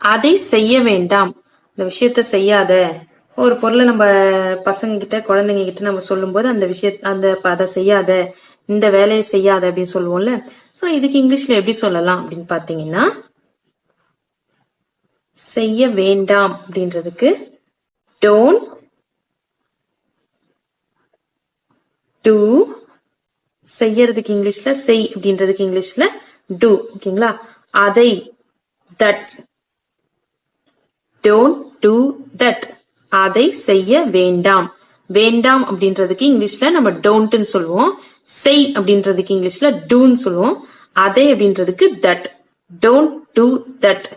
அதை செய்ய வேண்டாம், இந்த விஷயத்த செய்யாத. ஒரு பொருளை நம்ம பசங்க கிட்ட குழந்தைங்க கிட்ட நம்ம சொல்லும் போது அந்த அதை செய்யாத, இந்த வேலையை செய்யாத அப்படின்னு சொல்லுவோம்ல. சோ இதுக்கு இங்கிலீஷ்ல எப்படி சொல்லலாம் அப்படின்னு பாத்தீங்கன்னா, செய்ய வேண்டாம் அப்படின்றதுக்கு டோன்ட் டூ, செய்யறதுக்கு இங்கிலீஷ்ல செய் அப்படின்றதுக்கு இங்கிலீஷ்ல டூ. ஓகேங்களா? அதை தட், டோன்ட் டூ தட், அதை செய்ய வேண்டாம். வேண்டாம் அப்படின்றதுக்கு இங்கிலீஷ்ல நம்ம டோன்ட்னு சொல்லுவோம். செய் அப்படின்றதுக்கு இங்கிலீஷ்ல டூன்னு சொல்லுவோம். அதை அப்படின்றதுக்கு தட், டோன்ட் டூ தட்.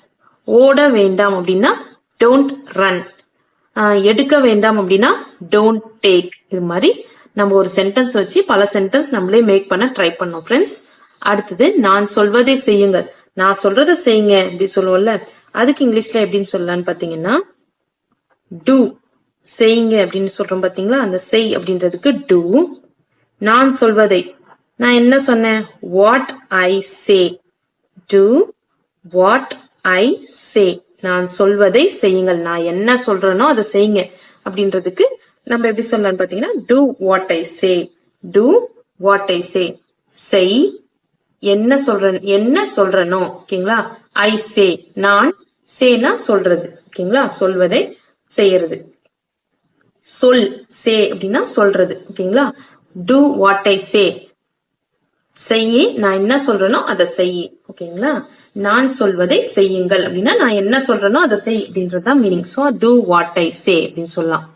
ஓட வேண்டாம் அப்படின்னா டோன்ட் ரன். எடுக்க வேண்டாம் அப்படின்னா டோன்ட் டேக். இது மாதிரி நம்ம ஒரு சென்டென்ஸ் வச்சு பல சென்டென்ஸ் நம்மளே மேக் பண்ண ட்ரை பண்ணோம் ஃப்ரெண்ட்ஸ். அடுத்தது நான் சொல்வதை செய்யுங்கள், நான் சொல்றதை செய்யுங்க அப்படி சொல்லுவோம்ல, அதுக்கு இங்கிலீஷ்ல எப்படின்னு சொல்லலாம்னு பாத்தீங்கன்னா டூ, செய்யுங்க அப்படின்னு சொல்றோம் பாத்தீங்களா, அந்த செய் அப்படின்றதுக்கு டூ. நான் சொல்வதை, நான் என்ன சொன்னேன், what I say, do what I say. நான் சொல்வதை செய்யுங்கள், நான் என்ன சொல்றேனோ அதை செய்யுங்க அப்படின்றதுக்கு நம்ம எப்படி சொல்லலாம்னு பாத்தீங்கன்னா do what I say, do what I say. செய், என்ன சொல்றனோ. ஓகேங்களா? ஐ சே, நான், சேனா சொல்றது. ஓகேங்களா? சொல்வதை செய்யறது. சொல், சே அப்படின்னா சொல்றது. ஓகேங்களா? டூ வாட் ஐ சே, செய்ய, நான் என்ன சொல்றேனோ அதை செய். ஓகேங்களா? நான் சொல்வதை செய்யுங்கள் அப்படின்னா நான் என்ன சொல்றேனோ அதை செய் அப்படின்றதுதான் meaning. So do what I say அப்படின்னு சொல்லலாம்.